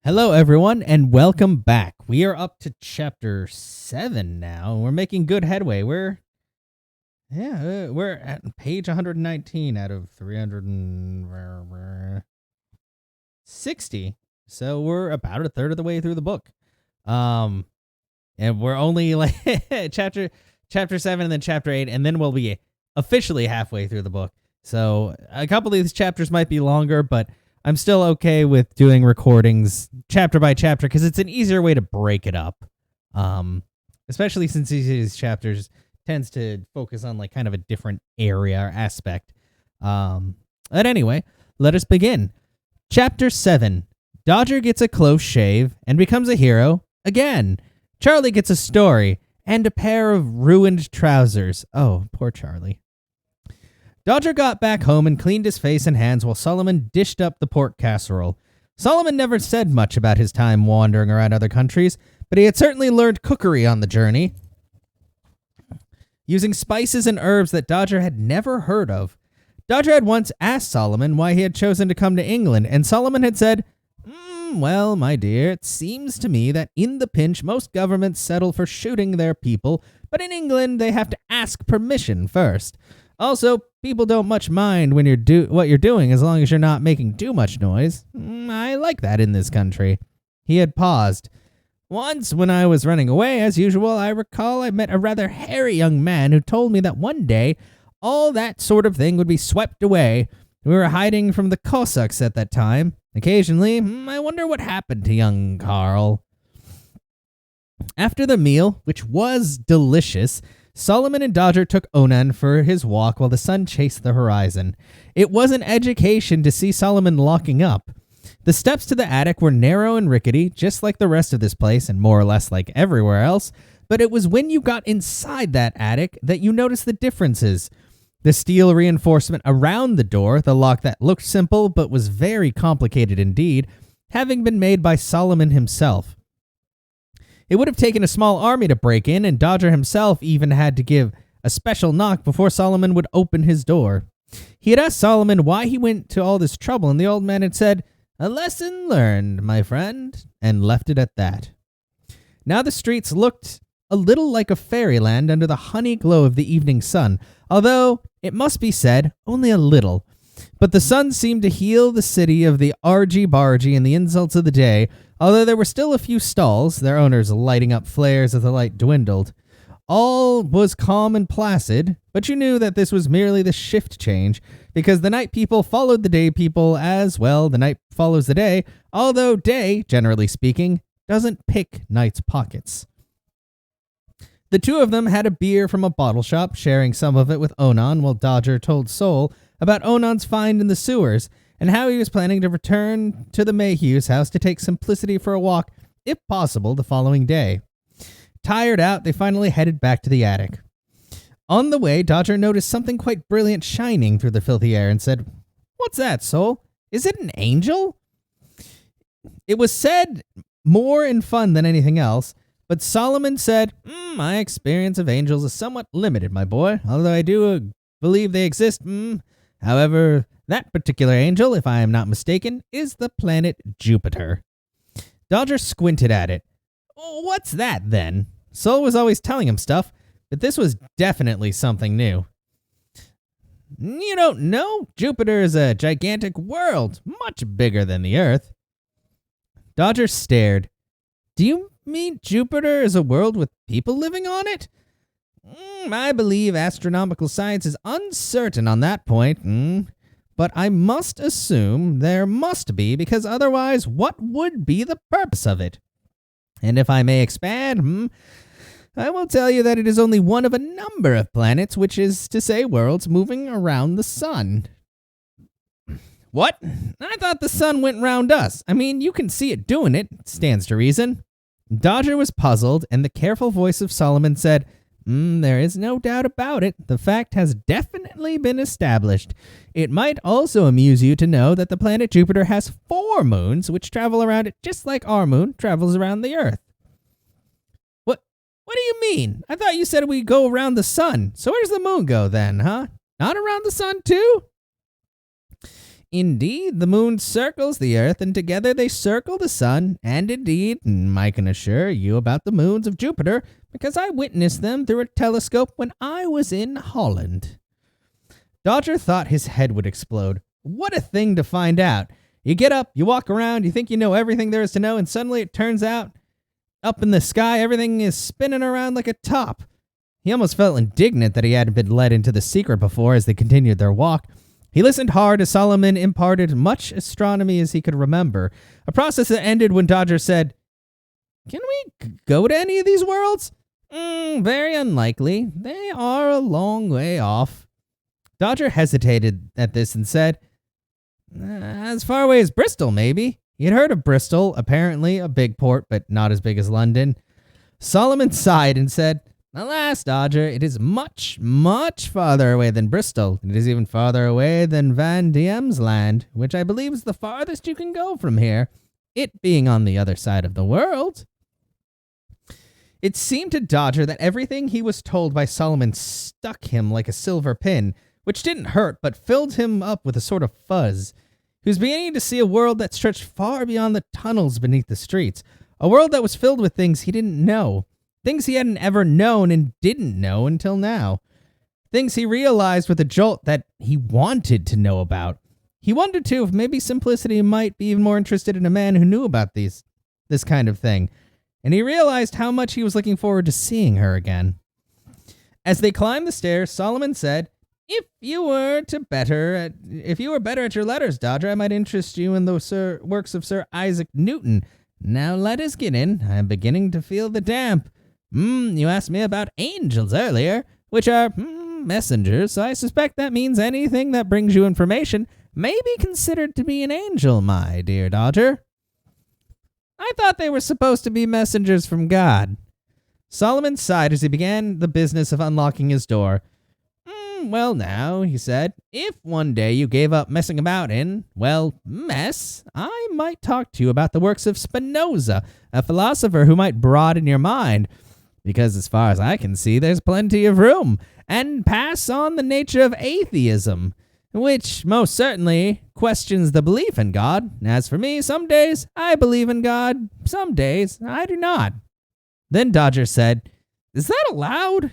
Hello, everyone, and welcome back. We are up to chapter 7 now. We're making good headway. We're at page 119 out of 360. So we're about a third of the way through the book. And we're only like chapter 7 and then chapter 8, and then we'll be officially halfway through the book. So a couple of these chapters might be longer, but I'm still okay with doing recordings chapter by chapter because it's an easier way to break it up. Especially since these chapters tends to focus on like kind of a different area or aspect. But anyway, let us begin. Chapter 7. Dodger gets a close shave and becomes a hero again. Charlie gets a story and a pair of ruined trousers. Oh, poor Charlie. Dodger got back home and cleaned his face and hands while Solomon dished up the pork casserole. Solomon never said much about his time wandering around other countries, but he had certainly learned cookery on the journey, using spices and herbs that Dodger had never heard of. Dodger had once asked Solomon why he had chosen to come to England, and Solomon had said, well, my dear, it seems to me that in the pinch most governments settle for shooting their people, but in England they have to ask permission first. Also, people don't much mind when what you're doing as long as you're not making too much noise. I like that in this country. He had paused. Once, when I was running away, as usual, I recall I met a rather hairy young man who told me that one day all that sort of thing would be swept away. We were hiding from the Cossacks at that time. Occasionally, I wonder what happened to young Carl. After the meal, which was delicious, Solomon and Dodger took Onan for his walk while the sun chased the horizon. It was an education to see Solomon locking up. The steps to the attic were narrow and rickety, just like the rest of this place and more or less like everywhere else, but it was when you got inside that attic that you noticed the differences. The steel reinforcement around the door, the lock that looked simple but was very complicated indeed, having been made by Solomon himself. It would have taken a small army to break in, and Dodger himself even had to give a special knock before Solomon would open his door. He had asked Solomon why he went to all this trouble, and the old man had said, "A lesson learned, my friend," and left it at that. Now the streets looked a little like a fairyland under the honey glow of the evening sun, although, it must be said, only a little. But the sun seemed to heal the city of the argy-bargy and the insults of the day, although there were still a few stalls, their owners lighting up flares as the light dwindled. All was calm and placid, but you knew that this was merely the shift change, because the night people followed the day people as well. The night follows the day, although day, generally speaking, doesn't pick night's pockets. The two of them had a beer from a bottle shop, sharing some of it with Onan, while Dodger told Sol about Onan's find in the sewers, and how he was planning to return to the Mayhew's house to take Simplicity for a walk, if possible, the following day. Tired out, they finally headed back to the attic. On the way, Dodger noticed something quite brilliant shining through the filthy air and said, "What's that, Sol? Is it an angel?" It was said more in fun than anything else, but Solomon said, "My experience of angels is somewhat limited, my boy, although I do believe they exist. However, that particular angel, if I am not mistaken, is the planet Jupiter." Dodger squinted at it. "What's that, then?" Sol was always telling him stuff, but this was definitely something new. "You don't know? Jupiter is a gigantic world, much bigger than the Earth." Dodger stared. "Do you mean Jupiter is a world with people living on it?" "I believe astronomical science is uncertain on that point, but I must assume there must be, because otherwise what would be the purpose of it? And if I may expand, I will tell you that it is only one of a number of planets, which is to say worlds moving around the sun." "What? I thought the sun went round us. I mean, you can see it doing it. Stands to reason." Dodger was puzzled, and the careful voice of Solomon said, "There is no doubt about it. The fact has definitely been established. It might also amuse you to know that the planet Jupiter has 4 moons, which travel around it just like our moon travels around the Earth." What do you mean? I thought you said we go around the sun. So where does the moon go then, huh? Not around the sun too?" Indeed, the moon circles the earth, and together they circle the sun. And indeed, I can assure you about the moons of Jupiter, because I witnessed them through a telescope when I was in Holland. Dodger thought his head would explode. What a thing to find out. You get up, you walk around, you think you know everything there is to know, and suddenly it turns out, up in the sky, everything is spinning around like a top. He almost felt indignant that he hadn't been let into the secret before as they continued their walk. He listened hard as Solomon imparted much astronomy as he could remember, a process that ended when Dodger said, "Can we go to any of these worlds?" Very unlikely. They are a long way off." Dodger hesitated at this and said, "As far away as Bristol, maybe." He had heard of Bristol, apparently a big port, but not as big as London. Solomon sighed and said, "Alas, Dodger, it is much, much farther away than Bristol. It is even farther away than Van Diemen's Land, which I believe is the farthest you can go from here, it being on the other side of the world." It seemed to Dodger that everything he was told by Solomon stuck him like a silver pin, which didn't hurt but filled him up with a sort of fuzz. He was beginning to see a world that stretched far beyond the tunnels beneath the streets, a world that was filled with things he didn't know. Things he hadn't ever known and didn't know until now. Things he realized with a jolt that he wanted to know about. He wondered, too, if maybe Simplicity might be even more interested in a man who knew about this kind of thing. And he realized how much he was looking forward to seeing her again. As they climbed the stairs, Solomon said, If you were better at your letters, Dodger, I might interest you in the works of Sir Isaac Newton. Now let us get in. I am beginning to feel the damp. You asked me about angels earlier, which are messengers, so I suspect that means anything that brings you information may be considered to be an angel, my dear Dodger. I thought they were supposed to be messengers from God. Solomon sighed as he began the business of unlocking his door. Well now, he said, if one day you gave up messing about in, mess, I might talk to you about the works of Spinoza, a philosopher who might broaden your mind. Because as far as I can see, there's plenty of room, and pass on the nature of atheism, which most certainly questions the belief in God. As for me, some days I believe in God, some days I do not. Then Dodger said, Is that allowed?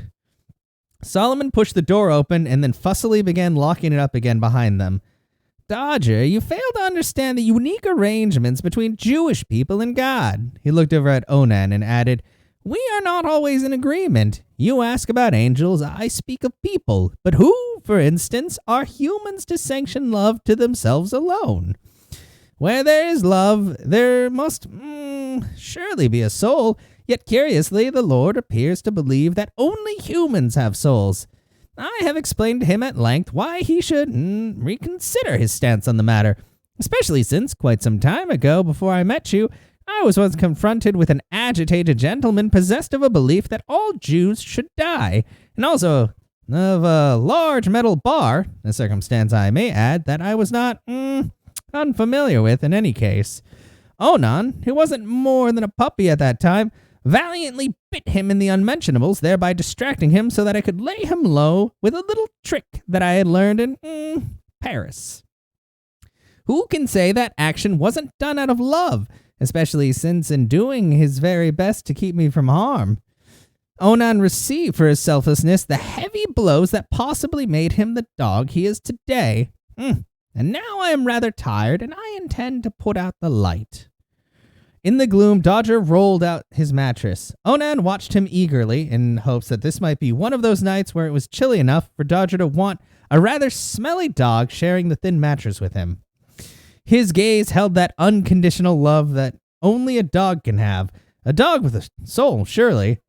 Solomon pushed the door open and then fussily began locking it up again behind them. Dodger, you fail to understand the unique arrangements between Jewish people and God. He looked over at Onan and added, We are not always in agreement. You ask about angels, I speak of people. But who, for instance, are humans to sanction love to themselves alone? Where there is love, there must surely be a soul. Yet curiously, the Lord appears to believe that only humans have souls. I have explained to him at length why he should reconsider his stance on the matter, especially since, quite some time ago, before I met you, I was once confronted with an agitated gentleman possessed of a belief that all Jews should die, and also of a large metal bar, a circumstance I may add that I was not unfamiliar with in any case. Onan, who wasn't more than a puppy at that time, valiantly bit him in the unmentionables, thereby distracting him so that I could lay him low with a little trick that I had learned in Paris. Who can say that action wasn't done out of love, especially since in doing his very best to keep me from harm? Onan received for his selflessness the heavy blows that possibly made him the dog he is today. And now I am rather tired, and I intend to put out the light. In the gloom, Dodger rolled out his mattress. Onan watched him eagerly, in hopes that this might be one of those nights where it was chilly enough for Dodger to want a rather smelly dog sharing the thin mattress with him. His gaze held that unconditional love that only a dog can have. A dog with a soul, surely.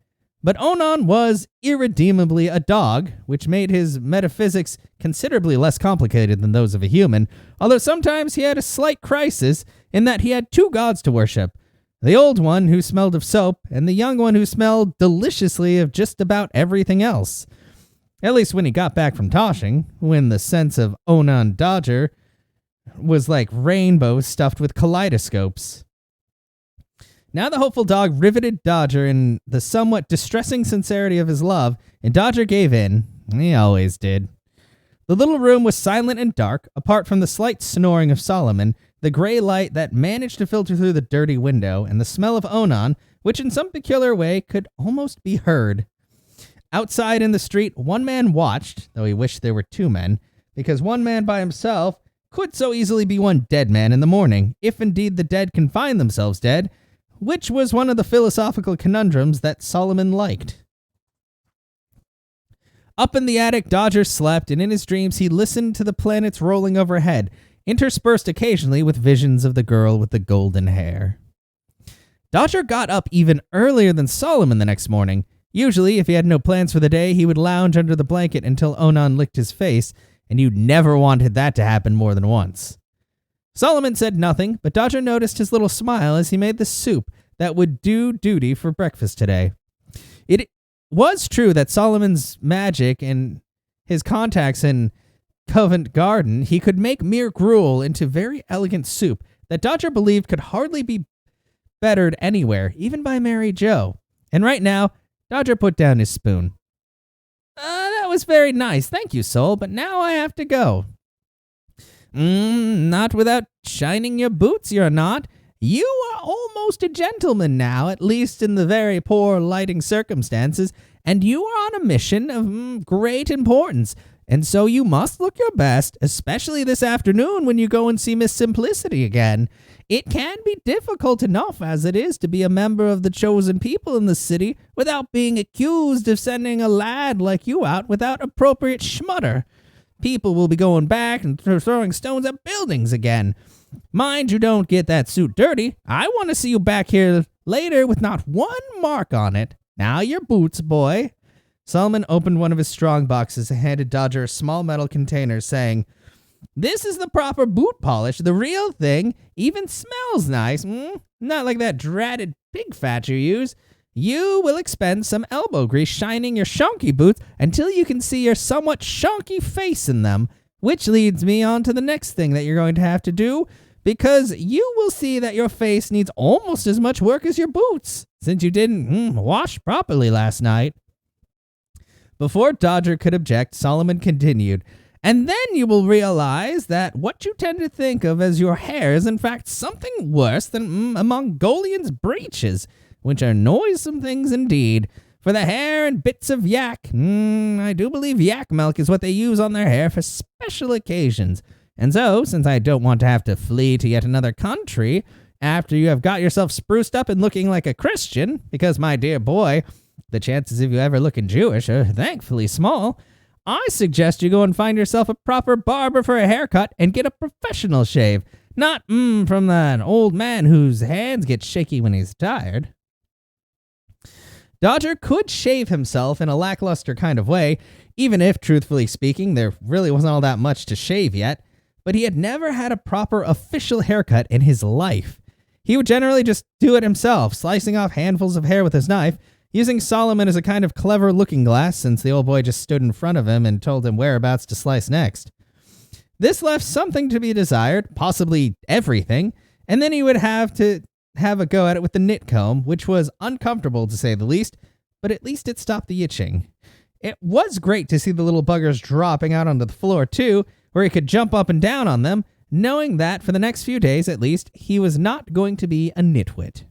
But Onan was irredeemably a dog, which made his metaphysics considerably less complicated than those of a human, although sometimes he had a slight crisis in that he had two gods to worship. The old one who smelled of soap, and the young one who smelled deliciously of just about everything else. At least when he got back from Toshing, when the sense of Onan Dodger was like rainbows stuffed with kaleidoscopes. Now the hopeful dog riveted Dodger in the somewhat distressing sincerity of his love, and Dodger gave in. He always did. The little room was silent and dark, apart from the slight snoring of Solomon, the gray light that managed to filter through the dirty window, and the smell of Onan, which in some peculiar way could almost be heard. Outside in the street, one man watched, though he wished there were two men, because one man by himself could so easily be one dead man in the morning, if indeed the dead can find themselves dead, which was one of the philosophical conundrums that Solomon liked. Up in the attic, Dodger slept, and in his dreams he listened to the planets rolling overhead, interspersed occasionally with visions of the girl with the golden hair. Dodger got up even earlier than Solomon the next morning. Usually, if he had no plans for the day, he would lounge under the blanket until Onan licked his face, and you never wanted that to happen more than once. Solomon said nothing, but Dodger noticed his little smile as he made the soup that would do duty for breakfast today. It was true that Solomon's magic and his contacts in Covent Garden, he could make mere gruel into very elegant soup that Dodger believed could hardly be bettered anywhere, even by Mary Jo. And right now, Dodger put down his spoon. That was very nice, thank you, Sol, but now I have to go. Not without shining your boots, you're not. You are almost a gentleman now, at least in the very poor lighting circumstances, and you are on a mission of great importance, and so you must look your best, especially this afternoon when you go and see Miss Simplicity again. It can be difficult enough as it is to be a member of the chosen people in the city without being accused of sending a lad like you out without appropriate schmutter. People will be going back and throwing stones at buildings again. Mind you don't get that suit dirty. I want to see you back here later with not one mark on it. Now your boots, boy. Solomon opened one of his strong boxes and handed Dodger a small metal container, saying, "This is the proper boot polish, the real thing. Even smells nice. Not like that dratted pig fat you use. You will expend some elbow grease shining your shonky boots until you can see your somewhat shonky face in them, which leads me on to the next thing that you're going to have to do, because you will see that your face needs almost as much work as your boots, since you didn't wash properly last night." Before Dodger could object, Solomon continued, "And then you will realize that what you tend to think of as your hair is in fact something worse than a Mongolian's breeches, which are noisome things indeed. For the hair and bits of yak, I do believe yak milk is what they use on their hair for special occasions. And so, since I don't want to have to flee to yet another country after you have got yourself spruced up and looking like a Christian, because, my dear boy, the chances of you ever looking Jewish are thankfully small, I suggest you go and find yourself a proper barber for a haircut and get a professional shave. Not, from that old man whose hands get shaky when he's tired." Dodger could shave himself in a lackluster kind of way, even if, truthfully speaking, there really wasn't all that much to shave yet, but he had never had a proper official haircut in his life. He would generally just do it himself, slicing off handfuls of hair with his knife, using Solomon as a kind of clever looking glass since the old boy just stood in front of him and told him whereabouts to slice next. This left something to be desired, possibly everything, and then he would have to have a go at it with the knit comb, which was uncomfortable to say the least, but at least it stopped the itching. It was great to see the little buggers dropping out onto the floor too, where he could jump up and down on them, knowing that for the next few days at least, he was not going to be a nitwit.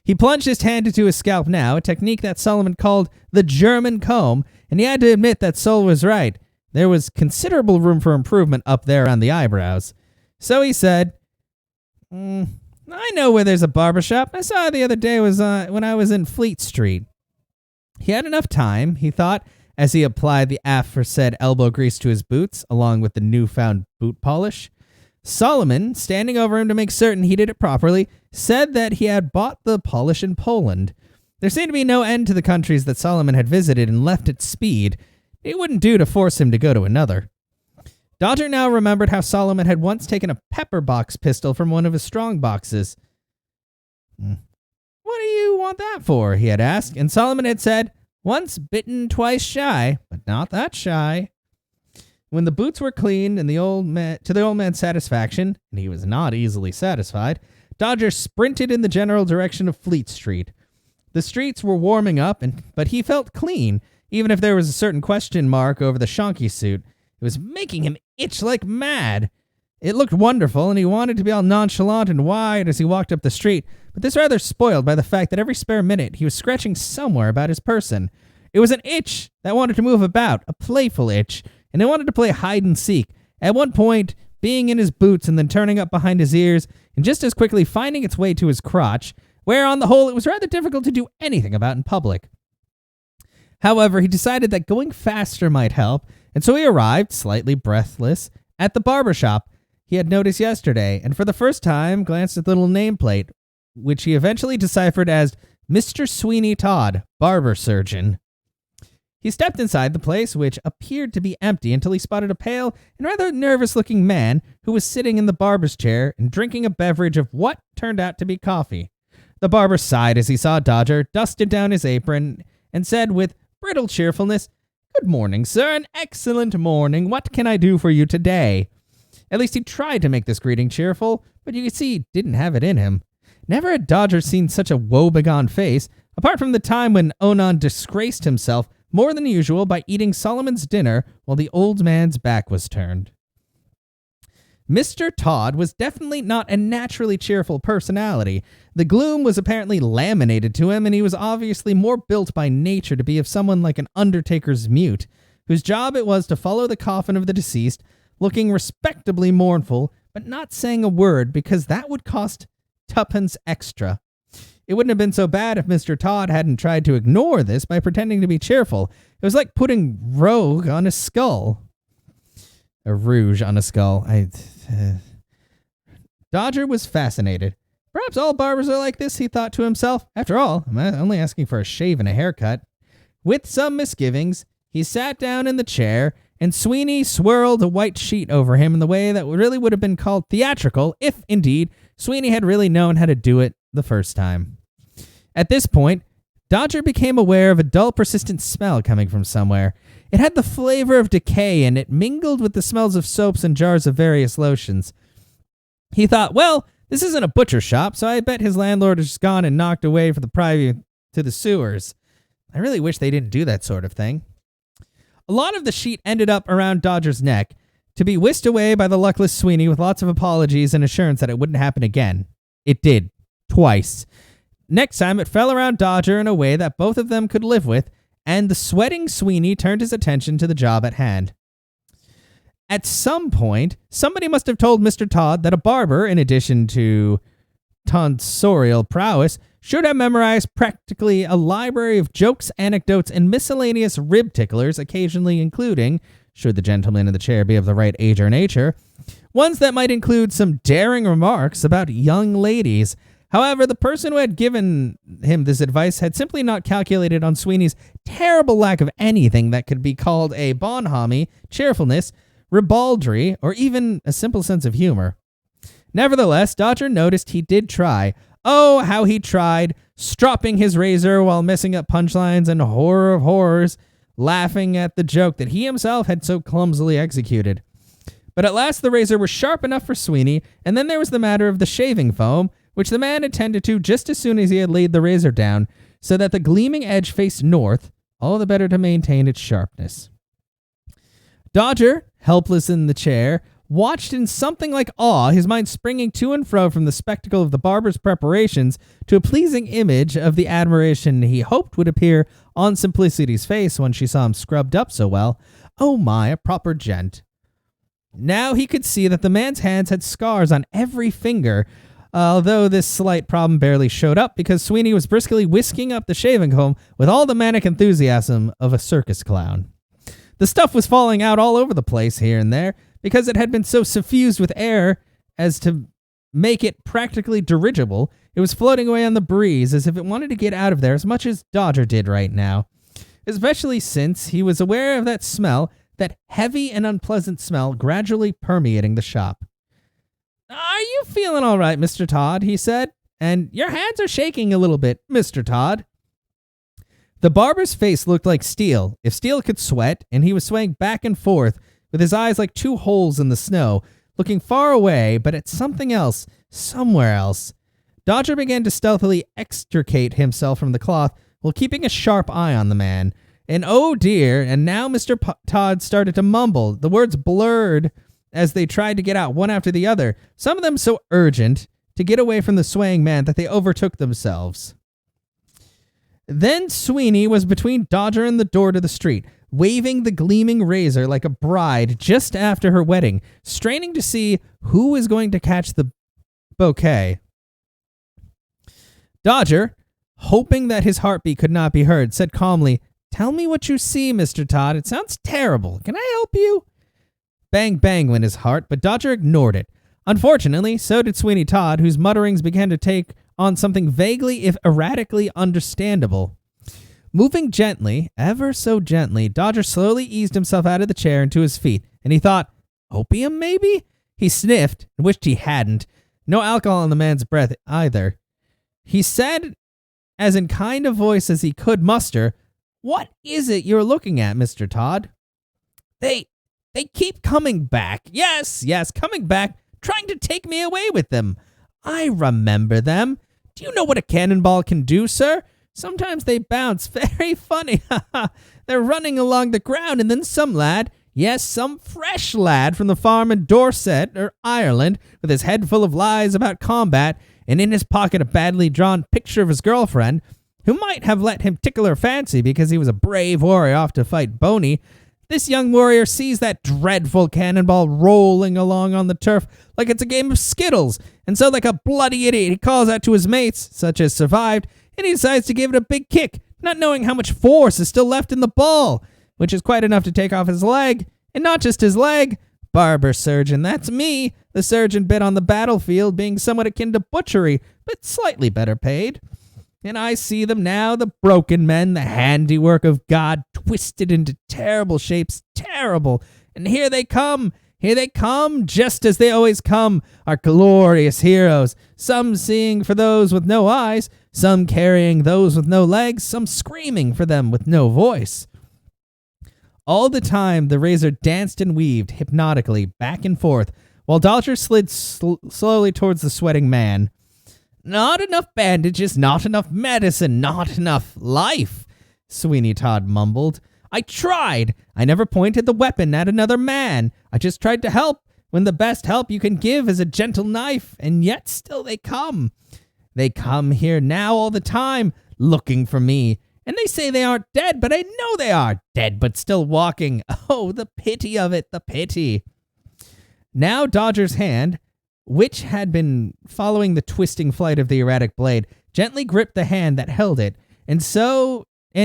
He plunged his hand into his scalp now, a technique that Solomon called the German comb, and he had to admit that Sol was right. There was considerable room for improvement up there around the eyebrows. So he said, "I know where there's a barbershop. I saw it the other day was when I was in Fleet Street." He had enough time, he thought, as he applied the aforesaid elbow grease to his boots, along with the newfound boot polish. Solomon, standing over him to make certain he did it properly, said that he had bought the polish in Poland. There seemed to be no end to the countries that Solomon had visited and left at speed. It wouldn't do to force him to go to another. Dodger now remembered how Solomon had once taken a pepper box pistol from one of his strong boxes. "What do you want that for?" he had asked, and Solomon had said, "Once bitten, twice shy, but not that shy." When the boots were cleaned and to the old man's satisfaction, and he was not easily satisfied, Dodger sprinted in the general direction of Fleet Street. The streets were warming up, but he felt clean, even if there was a certain question mark over the shonky suit. It was making him itch like mad. It looked wonderful, and he wanted to be all nonchalant and wide as he walked up the street, but this rather spoiled by the fact that every spare minute he was scratching somewhere about his person. It was an itch that wanted to move about, a playful itch, and it wanted to play hide and seek, at one point being in his boots and then turning up behind his ears, and just as quickly finding its way to his crotch, where on the whole it was rather difficult to do anything about in public. However, he decided that going faster might help, and so he arrived, slightly breathless, at the barber shop he had noticed yesterday, and for the first time glanced at the little nameplate, which he eventually deciphered as Mr. Sweeney Todd, barber surgeon. He stepped inside the place, which appeared to be empty, until he spotted a pale and rather nervous-looking man who was sitting in the barber's chair and drinking a beverage of what turned out to be coffee. The barber sighed as he saw Dodger, dusted down his apron, and said with brittle cheerfulness, "Good morning, sir, an excellent morning. What can I do for you today?" At least he tried to make this greeting cheerful, but you could see he didn't have it in him. Never had Dodger seen such a woebegone face, apart from the time when Onan disgraced himself more than usual by eating Solomon's dinner while the old man's back was turned. Mr. Todd was definitely not a naturally cheerful personality. The gloom was apparently laminated to him, and he was obviously more built by nature to be of someone like an undertaker's mute, whose job it was to follow the coffin of the deceased, looking respectably mournful, but not saying a word because that would cost tuppence extra. It wouldn't have been so bad if Mr. Todd hadn't tried to ignore this by pretending to be cheerful. It was like putting rouge on a skull. Dodger was fascinated. Perhaps all barbers are like this, he thought to himself. After all, I'm only asking for a shave and a haircut. With some misgivings, he sat down in the chair, and Sweeney swirled a white sheet over him in the way that really would have been called theatrical if, indeed, Sweeney had really known how to do it the first time. At this point, Dodger became aware of a dull, persistent smell coming from somewhere. It had the flavor of decay, and it mingled with the smells of soaps and jars of various lotions. He thought, well, this isn't a butcher shop, so I bet his landlord has just gone and knocked away for the private to the sewers. I really wish they didn't do that sort of thing. A lot of the sheet ended up around Dodger's neck, to be whisked away by the luckless Sweeney with lots of apologies and assurance that it wouldn't happen again. It did. Twice. Next time, it fell around Dodger in a way that both of them could live with, and the sweating Sweeney turned his attention to the job at hand. At some point, somebody must have told Mr. Todd that a barber, in addition to tonsorial prowess, should have memorized practically a library of jokes, anecdotes, and miscellaneous rib ticklers, occasionally including, should the gentleman in the chair be of the right age or nature, ones that might include some daring remarks about young ladies. However, the person who had given him this advice had simply not calculated on Sweeney's terrible lack of anything that could be called a bonhomie, cheerfulness, ribaldry, or even a simple sense of humor. Nevertheless, Dodger noticed he did try. Oh, how he tried, stropping his razor while messing up punchlines and horror of horrors, laughing at the joke that he himself had so clumsily executed. But at last the razor was sharp enough for Sweeney, and then there was the matter of the shaving foam, which the man attended to just as soon as he had laid the razor down, so that the gleaming edge faced north, all the better to maintain its sharpness. Dodger, helpless in the chair, watched in something like awe, his mind springing to and fro from the spectacle of the barber's preparations to a pleasing image of the admiration he hoped would appear on Simplicity's face when she saw him scrubbed up so well. Oh my, a proper gent. Now he could see that the man's hands had scars on every finger, although this slight problem barely showed up because Sweeney was briskly whisking up the shaving foam with all the manic enthusiasm of a circus clown. The stuff was falling out all over the place here and there, because it had been so suffused with air as to make it practically dirigible. It was floating away on the breeze as if it wanted to get out of there as much as Dodger did right now, especially since he was aware of that smell, that heavy and unpleasant smell gradually permeating the shop. "Are you feeling all right, Mr. Todd?" he said. "And your hands are shaking a little bit, Mr. Todd." The barber's face looked like steel, if steel could sweat, and he was swaying back and forth, with his eyes like two holes in the snow, looking far away, but at something else, somewhere else. Dodger began to stealthily extricate himself from the cloth while keeping a sharp eye on the man. And oh dear, and now Mr. Todd started to mumble. The words blurred as they tried to get out one after the other, some of them so urgent to get away from the swaying man that they overtook themselves. Then Sweeney was between Dodger and the door to the street, waving the gleaming razor like a bride just after her wedding, straining to see who was going to catch the bouquet. Dodger, hoping that his heartbeat could not be heard, said calmly, "Tell me what you see, Mr. Todd. It sounds terrible. Can I help you?" Bang, bang went his heart, but Dodger ignored it. Unfortunately, so did Sweeney Todd, whose mutterings began to take on something vaguely, if erratically, understandable. Moving gently, ever so gently, Dodger slowly eased himself out of the chair and to his feet, and he thought, opium, maybe? He sniffed and wished he hadn't. No alcohol in the man's breath either. He said, as in kind of voice as he could muster, "What is it you're looking at, Mr. Todd?" They keep coming back. Yes, coming back, trying to take me away with them. I remember them. Do you know what a cannonball can do, sir? Sometimes they bounce. Very funny. They're running along the ground, and then some lad, yes, some fresh lad from the farm in Dorset or Ireland, with his head full of lies about combat, and in his pocket a badly drawn picture of his girlfriend, who might have let him tickle her fancy because he was a brave warrior off to fight Boney. This young warrior sees that dreadful cannonball rolling along on the turf like it's a game of skittles, and so like a bloody idiot he calls out to his mates, such as survived, and he decides to give it a big kick, not knowing how much force is still left in the ball, which is quite enough to take off his leg, and not just his leg. Barber surgeon, that's me, the surgeon bit on the battlefield, being somewhat akin to butchery, but slightly better paid. And I see them now, the broken men, the handiwork of God, twisted into terrible shapes, terrible. And here they come, just as they always come, our glorious heroes, some seeing for those with no eyes, some carrying those with no legs, some screaming for them with no voice. All the time, the razor danced and weaved hypnotically back and forth, while Dodger slid slowly towards the sweating man. Not enough bandages, not enough medicine, not enough life, Sweeney Todd mumbled. I tried. I never pointed the weapon at another man. I just tried to help, when the best help you can give is a gentle knife, and yet still they come. They come here now all the time, looking for me. And they say they aren't dead, but I know they are. Dead, but still walking. Oh, the pity of it, the pity. Now Dodger's hand, which had been following the twisting flight of the erratic blade, gently gripped the hand that held it, and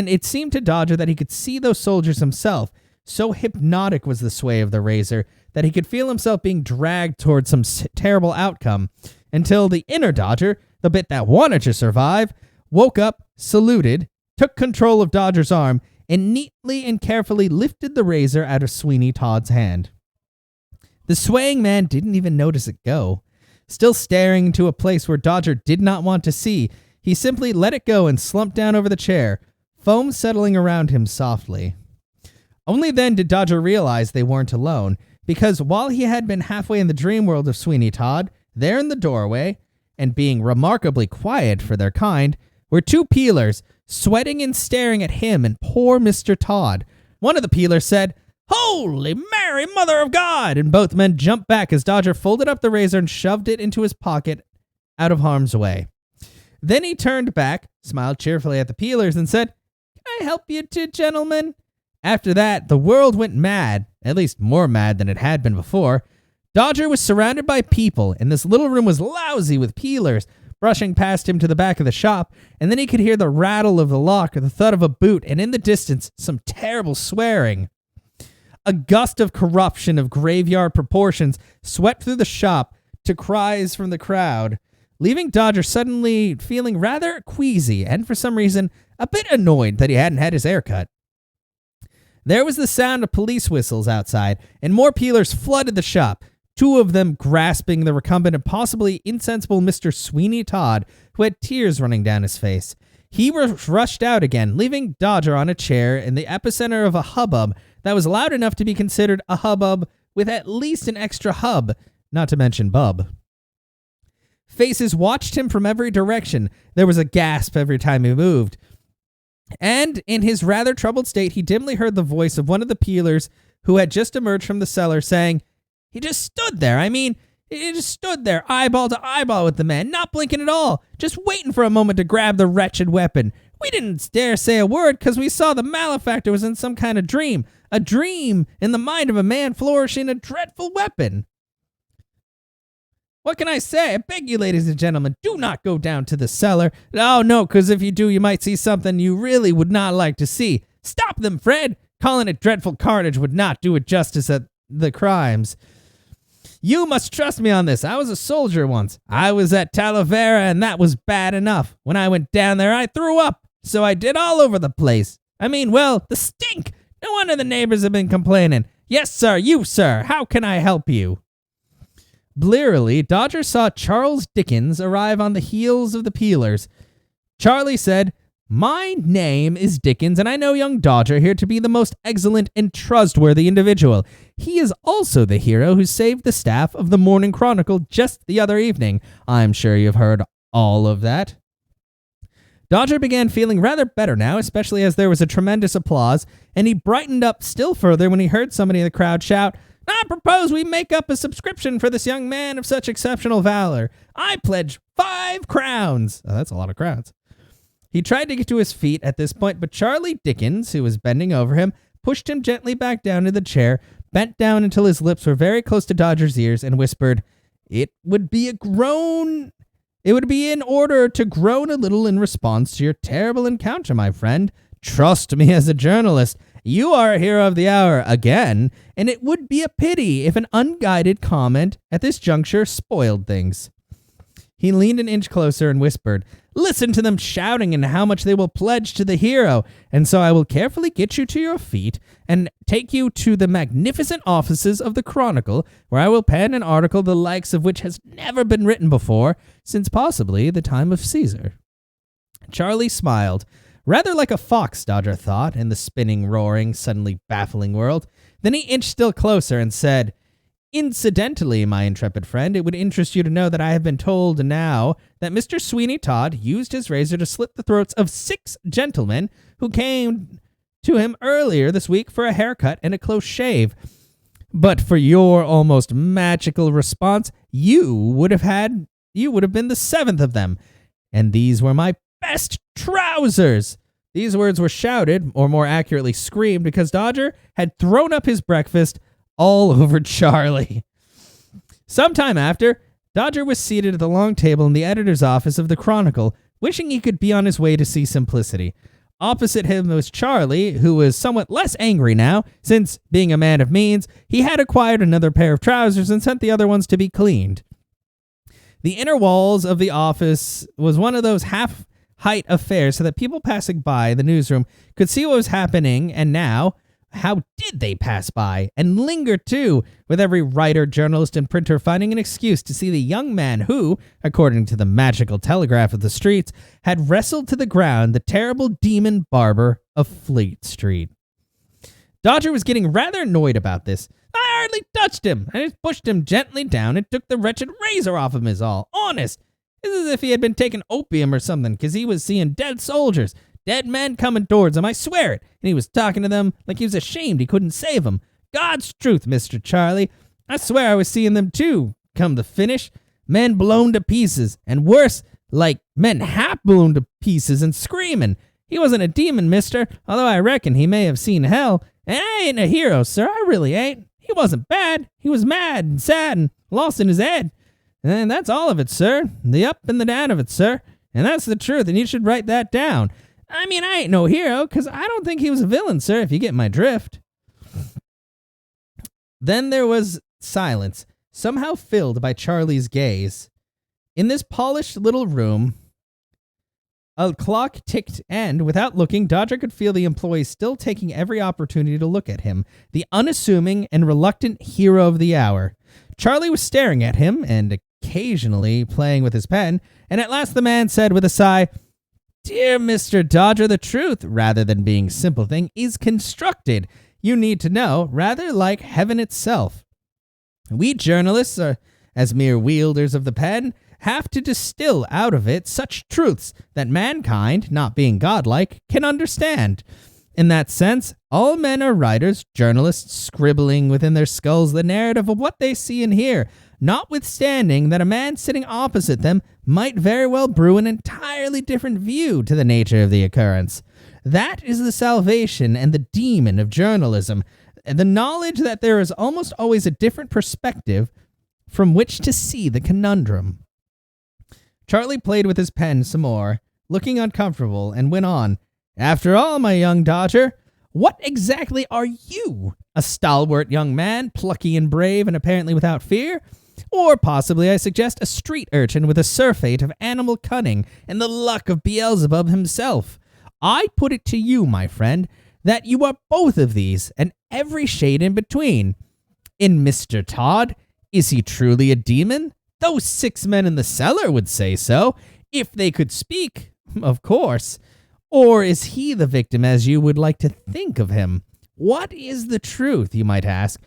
it seemed to Dodger that he could see those soldiers himself. So hypnotic was the sway of the razor that he could feel himself being dragged towards some terrible outcome, until the inner Dodger, the bit that wanted to survive, woke up, saluted, took control of Dodger's arm, and neatly and carefully lifted the razor out of Sweeney Todd's hand. The swaying man didn't even notice it go. Still staring into a place where Dodger did not want to see, he simply let it go and slumped down over the chair, foam settling around him softly. Only then did Dodger realize they weren't alone, because while he had been halfway in the dream world of Sweeney Todd, there in the doorway, and being remarkably quiet for their kind, were two peelers, sweating and staring at him and poor Mr. Todd. One of the peelers said, "Holy Mary, Mother of God!" and both men jumped back as Dodger folded up the razor and shoved it into his pocket out of harm's way. Then he turned back, smiled cheerfully at the peelers, and said, "Can I help you two gentlemen?" After that, the world went mad, at least more mad than it had been before. Dodger was surrounded by people, and this little room was lousy with peelers, brushing past him to the back of the shop, and then he could hear the rattle of the lock or the thud of a boot, and in the distance, some terrible swearing. A gust of corruption of graveyard proportions swept through the shop to cries from the crowd, leaving Dodger suddenly feeling rather queasy and, for some reason, a bit annoyed that he hadn't had his hair cut. There was the sound of police whistles outside, and more peelers flooded the shop, two of them grasping the recumbent and possibly insensible Mr. Sweeney Todd, who had tears running down his face. He rushed out again, leaving Dodger on a chair in the epicenter of a hubbub that was loud enough to be considered a hubbub with at least an extra hub, not to mention bub. Faces watched him from every direction. There was a gasp every time he moved. And in his rather troubled state, he dimly heard the voice of one of the peelers who had just emerged from the cellar saying, "He just stood there. He just stood there, eyeball to eyeball with the man, not blinking at all, just waiting for a moment to grab the wretched weapon. We didn't dare say a word because we saw the malefactor was in some kind of dream. A dream in the mind of a man flourishing a dreadful weapon. What can I say? I beg you, ladies and gentlemen, do not go down to the cellar. Oh, no, because if you do, you might see something you really would not like to see. Stop them, Fred. Calling it dreadful carnage would not do it justice at the crimes. You must trust me on this. I was a soldier once. I was at Talavera, and that was bad enough. When I went down there, I threw up. So I did all over the place. The stink. No wonder the neighbors have been complaining. Yes, sir, you, sir. How can I help you?" Blearily, Dodger saw Charles Dickens arrive on the heels of the peelers. Charlie said, "My name is Dickens, and I know young Dodger here to be the most excellent and trustworthy individual. He is also the hero who saved the staff of the Morning Chronicle just the other evening. I'm sure you've heard all of that." Dodger began feeling rather better now, especially as there was a tremendous applause, and he brightened up still further when he heard somebody in the crowd shout, "I propose we make up a subscription for this young man of such exceptional valor. I pledge 5 crowns. Oh, that's a lot of crowns. He tried to get to his feet at this point, but Charlie Dickens, who was bending over him, pushed him gently back down to the chair, bent down until his lips were very close to Dodger's ears, and whispered, It would be in order to groan a little in response to your terrible encounter, my friend. Trust me as a journalist. You are a hero of the hour again, and it would be a pity if an unguided comment at this juncture spoiled things." He leaned an inch closer and whispered, "Listen to them shouting and how much they will pledge to the hero, and so I will carefully get you to your feet and take you to the magnificent offices of the Chronicle, where I will pen an article the likes of which has never been written before, since possibly the time of Caesar." Charlie smiled. Rather like a fox, Dodger thought, in the spinning, roaring, suddenly baffling world. Then he inched still closer and said, "Incidentally, my intrepid friend, it would interest you to know that I have been told now that Mr. Sweeney Todd used his razor to slit the throats of 6 gentlemen who came to him earlier this week for a haircut and a close shave. But for your almost magical response, you would have been the 7th of them. And these were my best trousers." These words were shouted, or more accurately screamed, because Dodger had thrown up his breakfast all over Charlie. Sometime after, Dodger was seated at the long table in the editor's office of the Chronicle, wishing he could be on his way to see Simplicity. Opposite him was Charlie, who was somewhat less angry now, since, being a man of means, he had acquired another pair of trousers and sent the other ones to be cleaned. The inner walls of the office was one of those half-height affairs so that people passing by the newsroom could see what was happening, and now, how did they pass by, and linger too, with every writer, journalist, and printer finding an excuse to see the young man who, according to the magical telegraph of the streets, had wrestled to the ground the terrible demon barber of Fleet Street. Dodger was getting rather annoyed about this. "I hardly touched him. I just pushed him gently down and took the wretched razor off him is all. Honest. It's as if he had been taking opium or something, because he was seeing dead soldiers. Dead men coming towards him, I swear it. And he was talking to them like he was ashamed he couldn't save them. God's truth, Mr. Charlie. I swear I was seeing them too, come to finish. Men blown to pieces, and worse, like men half blown to pieces and screaming. He wasn't a demon, mister, although I reckon he may have seen hell. And I ain't a hero, sir, I really ain't. He wasn't bad. He was mad and sad and lost in his head. And that's all of it, sir. The up and the down of it, sir. And that's the truth, and you should write that down. I ain't no hero, because I don't think he was a villain, sir, if you get my drift." Then there was silence, somehow filled by Charlie's gaze. In this polished little room, a clock ticked, and, without looking, Dodger could feel the employees still taking every opportunity to look at him, the unassuming and reluctant hero of the hour. Charlie was staring at him, and occasionally playing with his pen, and at last the man said with a sigh, "Dear Mr. Dodger, the truth, rather than being simple thing, is constructed. You need to know, rather like heaven itself. We journalists are as mere wielders of the pen, have to distill out of it such truths that mankind, not being godlike, can understand. In that sense, all men are writers, journalists, scribbling within their skulls the narrative of what they see and hear, notwithstanding that a man sitting opposite them might very well brew an entirely different view to the nature of the occurrence. That is the salvation and the demon of journalism, the knowledge that there is almost always a different perspective from which to see the conundrum. Charlie played with his pen some more, looking uncomfortable, and went on. After all, my young Dodger, what exactly are you? A stalwart young man, plucky and brave and apparently without fear? Or possibly, I suggest, a street urchin with a surfeit of animal cunning and the luck of Beelzebub himself? I put it to you, my friend, that you are both of these and every shade in between. In Mr. Todd, is he truly a demon? Those 6 men in the cellar would say so, if they could speak, of course. Or is he the victim as you would like to think of him? What is the truth, you might ask,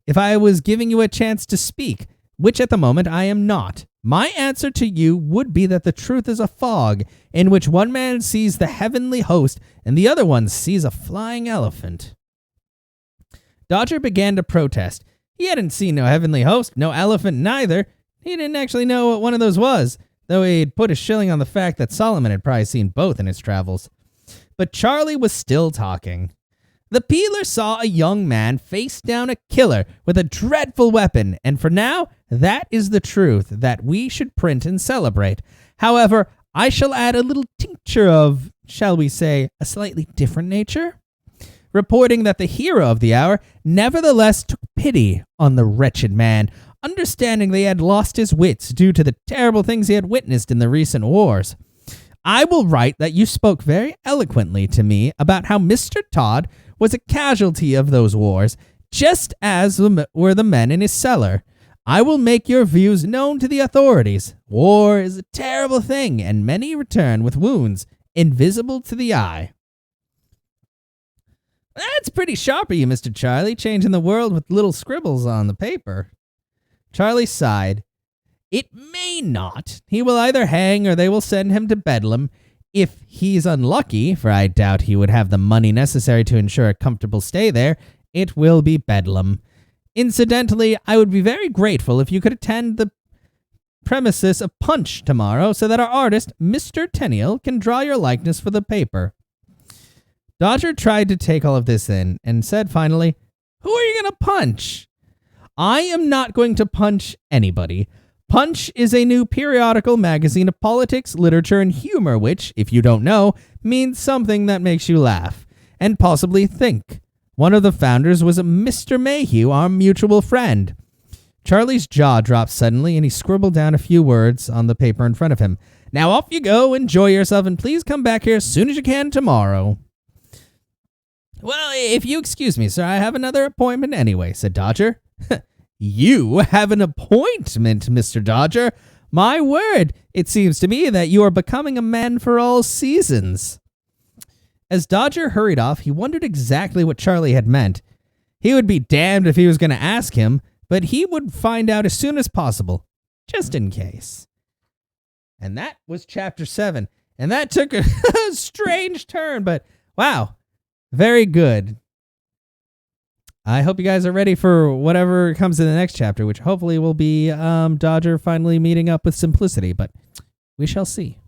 if I was giving you a chance to speak, which at the moment I am not? My answer to you would be that the truth is a fog, in which one man sees the heavenly host and the other one sees a flying elephant. Dodger began to protest. He hadn't seen no heavenly host, no elephant neither. He didn't actually know what one of those was, though he'd put a shilling on the fact that Solomon had probably seen both in his travels. But Charlie was still talking. The peeler saw a young man face down a killer with a dreadful weapon, and for now, that is the truth that we should print and celebrate. However, I shall add a little tincture of, shall we say, a slightly different nature, reporting that the hero of the hour nevertheless took pity on the wretched man, understanding that he had lost his wits due to the terrible things he had witnessed in the recent wars. I will write that you spoke very eloquently to me about how Mr. Todd was a casualty of those wars, just as were the men in his cellar. I will make your views known to the authorities. War is a terrible thing, and many return with wounds invisible to the eye. That's pretty sharp of you, Mr. Charlie, changing the world with little scribbles on the paper. Charlie sighed. It may not. He will either hang or they will send him to Bedlam. If he's unlucky, for I doubt he would have the money necessary to ensure a comfortable stay there, it will be Bedlam. Incidentally, I would be very grateful if you could attend the premises of Punch tomorrow so that our artist, Mr. Tenniel, can draw your likeness for the paper. Dodger tried to take all of this in and said finally, Who are you going to punch? I am not going to punch anybody. Punch is a new periodical magazine of politics, literature, and humor, which, if you don't know, means something that makes you laugh and possibly think. One of the founders was a Mr. Mayhew, our mutual friend. Charlie's jaw dropped suddenly, and he scribbled down a few words on the paper in front of him. Now off you go, enjoy yourself, and please come back here as soon as you can tomorrow. Well, if you excuse me, sir, I have another appointment anyway, said Dodger. You have an appointment, Mr. Dodger? My word, it seems to me that you are becoming a man for all seasons. As Dodger hurried off, he wondered exactly what Charlie had meant. He would be damned if he was going to ask him, but he would find out as soon as possible, just in case. And that was chapter 7. And that took a strange turn, but wow, very good. I hope you guys are ready for whatever comes in the next chapter, which hopefully will be Dodger finally meeting up with Simplicity, but we shall see.